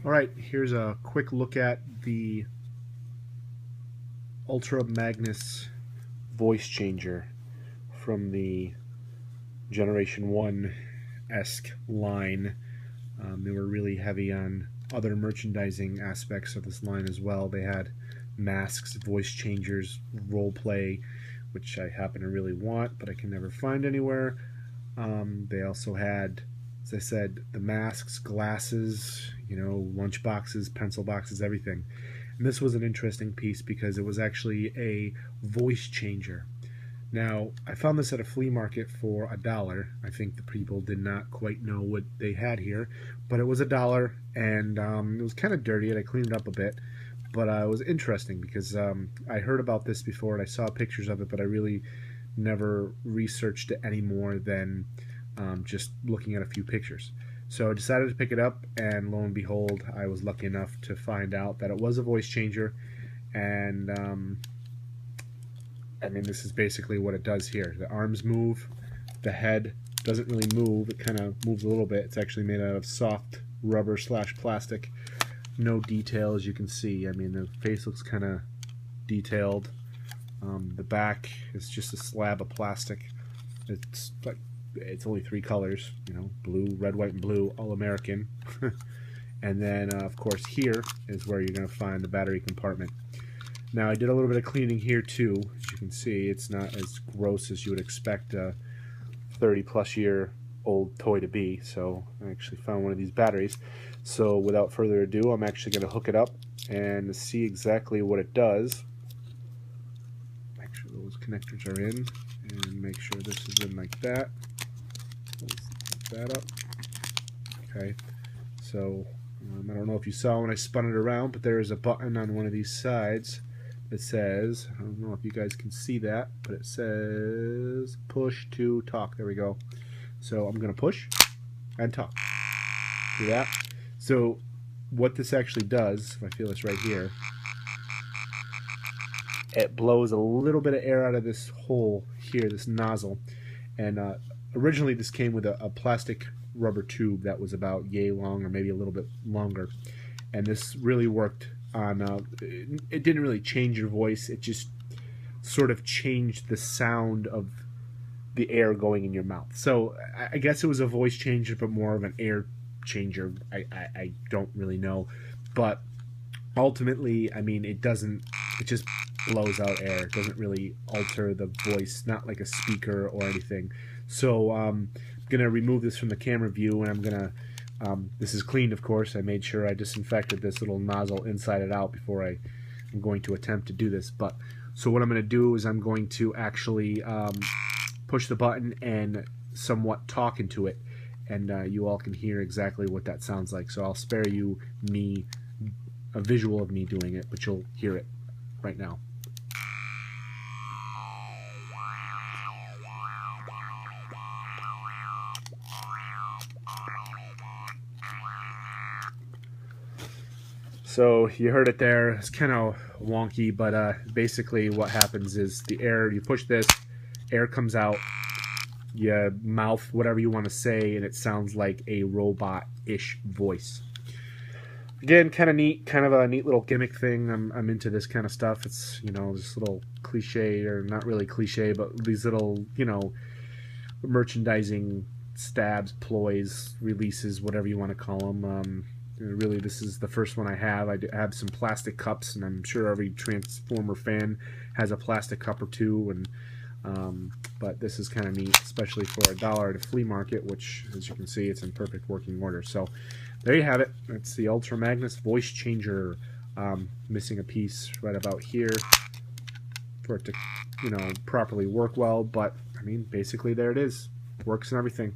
Alright, here's a quick look at the Ultra Magnus voice changer from the Generation 1-esque line. They were really heavy on other merchandising aspects of this line as well. They had masks, voice changers, role play, which I happen to really want, but I can never find anywhere. They also had, as I said, the masks, glasses, lunch boxes, pencil boxes, everything. And this was an interesting piece because it was actually a voice changer. Now, I found this at a flea market for $1. I think the people did not quite know what they had here, but it was $1, and it was kind of dirty, and I cleaned it up a bit. But it was interesting because I heard about this before, and I saw pictures of it, but I really never researched it any more than just looking at a few pictures. So I decided to pick it up, and lo and behold, I was lucky enough to find out that it was a voice changer, and I mean, this is basically what it does here. The arms move, the head doesn't really move, it kind of moves a little bit. It's actually made out of soft rubber / plastic. No detail, as you can see. I mean, the face looks kind of detailed. The back is just a slab of plastic. It's only 3 colors, blue, red, white, and blue, all American. And then, of course, here is where you're going to find the battery compartment. Now, I did a little bit of cleaning here too. As you can see, it's not as gross as you would expect a 30-plus-year-old toy to be. So I actually found one of these batteries. So without further ado, I'm actually going to hook it up and see exactly what it does. Make sure those connectors are in, and make sure this is in like that. Let's hook that up. Okay, so I don't know if you saw when I spun it around, but there is a button on one of these sides. It says, I don't know if you guys can see that, but it says push to talk. There we go. So I'm going to push and talk. See that? So what this actually does, if I feel this right here, it blows a little bit of air out of this hole here, this nozzle. And originally this came with a plastic rubber tube that was about yay long, or maybe a little bit longer. And this really worked on, it didn't really change your voice, it just sort of changed the sound of the air going in your mouth. So I guess it was a voice changer, but more of an air changer. I don't really know, but ultimately, I mean, it just blows out air. It doesn't really alter the voice, not like a speaker or anything. So I'm gonna remove this from the camera view, and I'm gonna this is cleaned, of course. I made sure I disinfected this little nozzle inside and out before I'm going to attempt to do this. But so what I'm going to do is I'm going to actually push the button and somewhat talk into it, and you all can hear exactly what that sounds like. So I'll spare you a visual of me doing it, but you'll hear it right now. So you heard it there. It's kind of wonky, but basically what happens is the air, you push this, air comes out, you mouth whatever you want to say, and it sounds like a robot-ish voice. Again, kind of neat, kind of a neat little gimmick thing. I'm into this kind of stuff. It's, this little cliche, or not really cliche, but these little, merchandising stabs, ploys, releases, whatever you want to call them. Really, this is the first one I have. I have some plastic cups, and I'm sure every Transformer fan has a plastic cup or two. And but this is kind of neat, especially for $1 at a flea market, which, as you can see, it's in perfect working order. So there you have it. It's the Ultra Magnus voice changer. Missing a piece right about here for it to, properly work well. But I mean, basically, there it is. Works and everything.